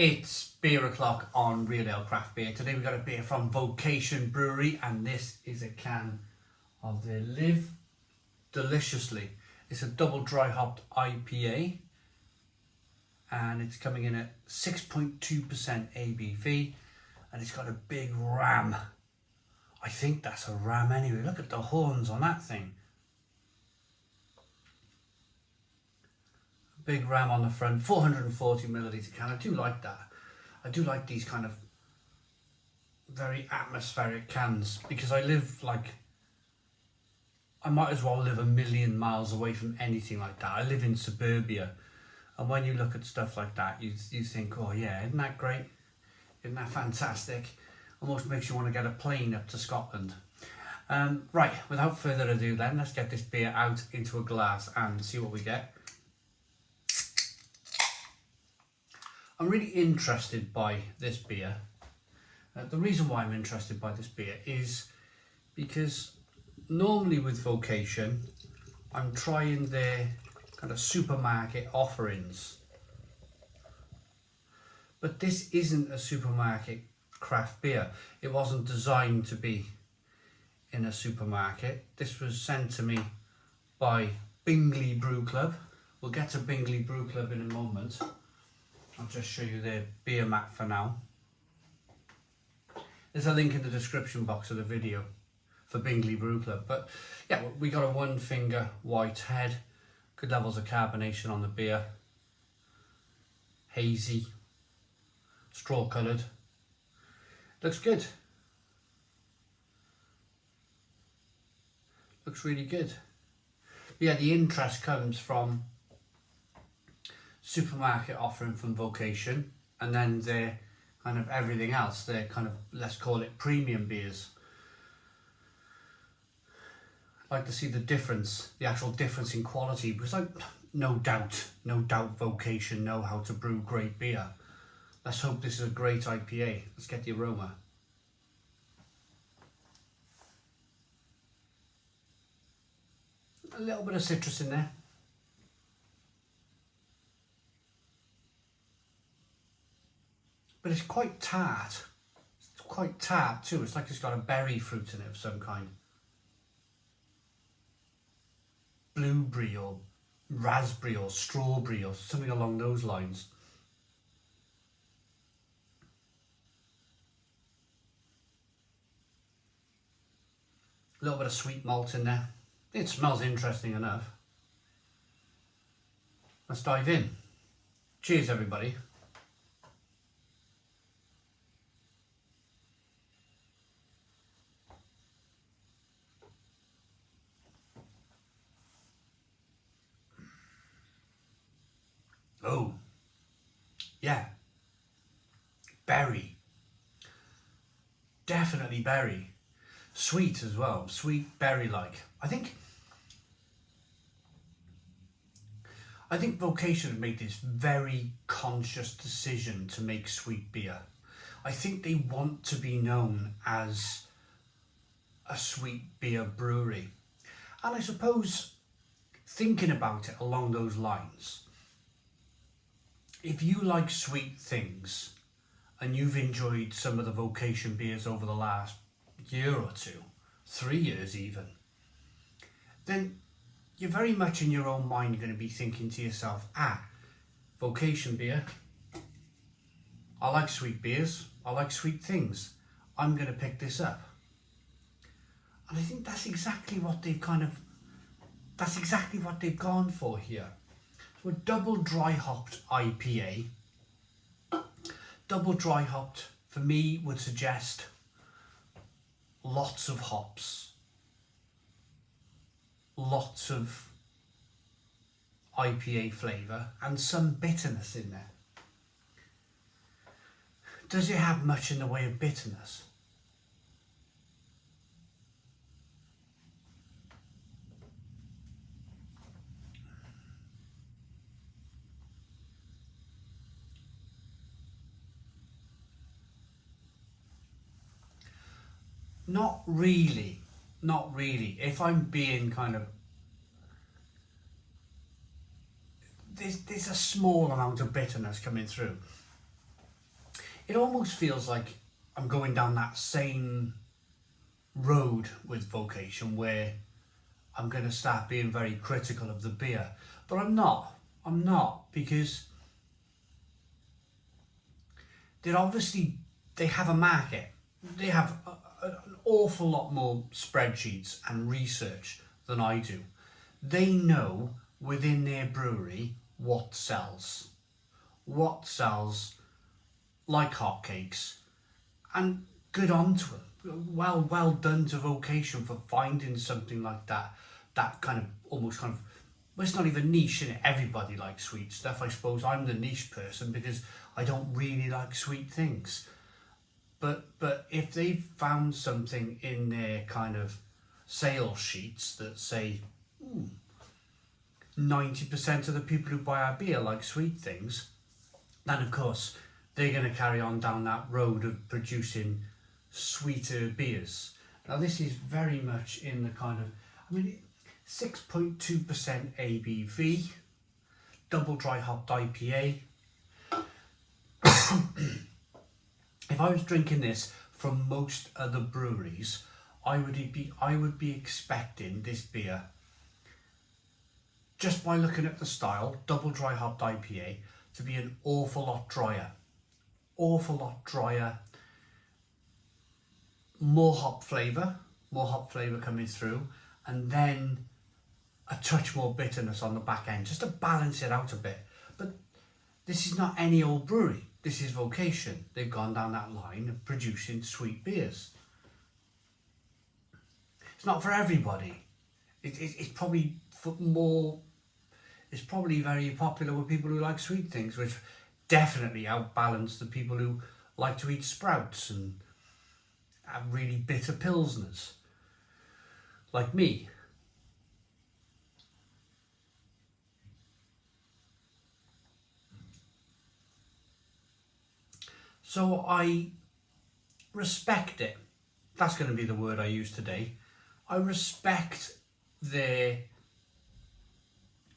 It's beer o'clock on Real Ale Craft Beer. Today we've got a beer from Vocation Brewery, and this is a can of the Live Deliciously. It's a double dry hopped IPA, and it's coming in at 6.2% ABV, and it's got a big ram. I think that's a ram anyway. Look at the horns on that thing. Big ram on the front, 440 milliliter can. I do like that. I do like these kind of very atmospheric cans, because I live I might as well live a million miles away from anything like that. I live in suburbia, and when you look at stuff like that, you think, oh yeah, isn't that great? Isn't that fantastic? Almost makes you want to get a plane up to Scotland. Right, without further ado then, let's get this beer out into a glass and see what we get. I'm really interested by this beer. The reason why I'm interested by this beer is because normally with Vocation, I'm trying their kind of supermarket offerings. But this isn't a supermarket craft beer. It wasn't designed to be in a supermarket. This was sent to me by Bingley Brew Club. We'll get to Bingley Brew Club in a moment. I'll just show you their beer map for now. There's a link in the description box of the video for Bingley Brew Club. But yeah, we got a one finger white head, good levels of carbonation on the beer, hazy, straw coloured. Looks good. Looks really good. But yeah, the interest comes from supermarket offering from Vocation, and then their kind of everything else, their kind of, let's call it premium beers. I'd like to see the difference, the actual difference in quality, because no doubt Vocation know how to brew great beer. Let's hope this is a great IPA. Let's get the aroma. A little bit of citrus in there. But it's quite tart. It's quite tart too. It's like it's got a berry fruit in it of some kind. Blueberry or raspberry or strawberry or something along those lines. A little bit of sweet malt in there. It smells interesting enough. Let's dive in. Cheers, everybody. Oh, yeah, berry, definitely berry, sweet as well, sweet berry-like. I think Vocation made this very conscious decision to make sweet beer. I think they want to be known as a sweet beer brewery, and I suppose thinking about it along those lines, if you like sweet things and you've enjoyed some of the Vocation beers over the last year or two, 3 years even, then you're very much in your own mind going to be thinking to yourself, Vocation beer, I like sweet beers, I like sweet things, I'm going to pick this up. And I think that's exactly what they've gone for here. So a double dry hopped IPA. Double dry hopped for me would suggest lots of hops, lots of IPA flavour and some bitterness in there. Does it have much in the way of bitterness? Not really. If I'm being kind of there's a small amount of bitterness coming through. it almost feels like I'm going down that same road with Vocation where I'm going to start being very critical of the beer. But I'm not. I'm not, because they have a market. They have an awful lot more spreadsheets and research than I do. They know within their brewery what sells like hotcakes, and good on to them. Well done to Vocation for finding something like that kind of almost kind of, well, it's not even niche, innit? Everybody likes sweet stuff. I suppose I'm the niche person because I don't really like sweet things. But if they've found something in their kind of sales sheets that say 90% of the people who buy our beer like sweet things, then of course they're going to carry on down that road of producing sweeter beers. Now this is very much in the kind of, 6.2% ABV, double dry hopped IPA. If I was drinking this from most other breweries, I would be expecting this beer, just by looking at the style, double dry hopped IPA, to be an awful lot drier. More hop flavour coming through, and then a touch more bitterness on the back end, just to balance it out a bit. But this is not any old brewery. This is Vocation. They've gone down that line of producing sweet beers. It's not for everybody. It's probably it's probably very popular with people who like sweet things, which definitely outbalance the people who like to eat sprouts and have really bitter pilsners, like me. So I respect it. That's going to be the word I use today. I respect their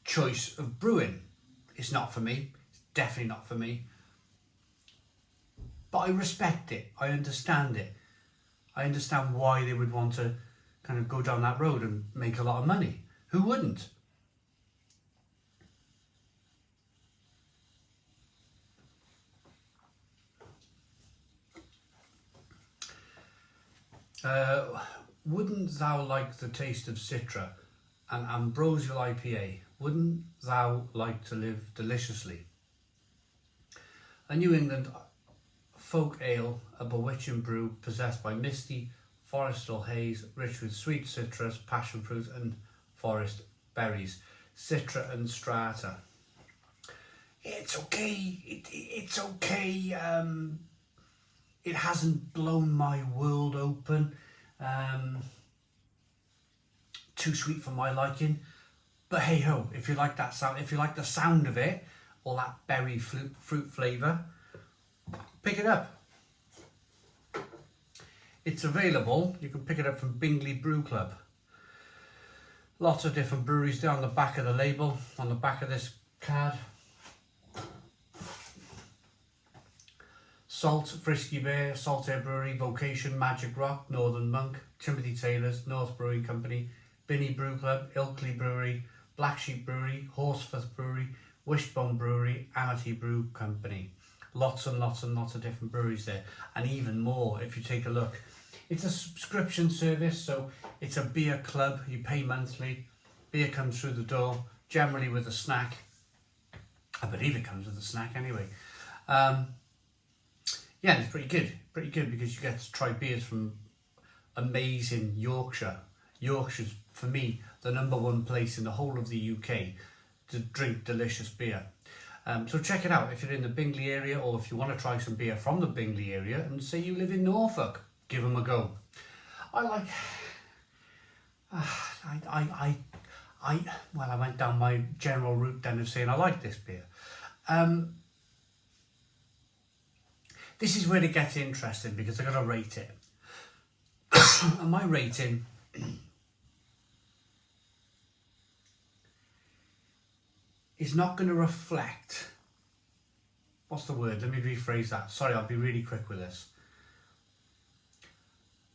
choice of brewing. It's not for me. It's definitely not for me. But I respect it. I understand it. I understand why they would want to kind of go down that road and make a lot of money. Who wouldn't? Wouldn't thou like the taste of Citra, an ambrosial IPA? Wouldn't thou like to live deliciously? A New England folk ale, a bewitching brew possessed by misty forestal haze, rich with sweet citrus, passion fruit and forest berries. Citra and strata. It's okay. It's okay. It hasn't blown my world open. Too sweet for my liking. But hey ho, if you like that sound, if you like the sound of it, or that berry fruit flavour, pick it up. It's available. You can pick it up from Bingley Brew Club. Lots of different breweries there on the back of the label, on the back of this card. Salt, Frisky Bear, Salt Air Brewery, Vocation, Magic Rock, Northern Monk, Timothy Taylor's, North Brewing Company, Binney Brew Club, Ilkley Brewery, Black Sheep Brewery, Horsforth Brewery, Wishbone Brewery, Amity Brew Company. Lots and lots and lots of different breweries there, and even more if you take a look. It's a subscription service, so it's a beer club. You pay monthly, beer comes through the door, generally with a snack. I believe it comes with a snack anyway. Yeah, it's pretty good because you get to try beers from amazing Yorkshire. Yorkshire's, for me, the #1 place in the whole of the UK to drink delicious beer. So check it out if you're in the Bingley area, or if you want to try some beer from the Bingley area and say you live in Norfolk, give them a go. I went down my general route then of saying I like this beer. This is where it gets interesting because I got to rate it. And my rating is not going to reflect what's the word? Let me rephrase that. Sorry, I'll be really quick with this.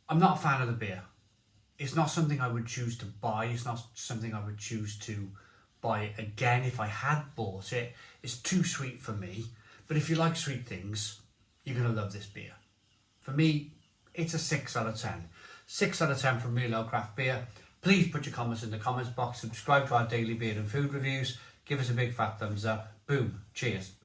I'm not a fan of the beer. It's not something I would choose to buy. It's not something I would choose to buy again if I had bought it. It's too sweet for me. But if you like sweet things, you're going to love this beer. For me, it's a 6 out of 10. 6 out of 10 from Real Ale Craft Beer. Please put your comments in the comments box. Subscribe to our daily beer and food reviews. Give us a big fat thumbs up. Boom. Cheers.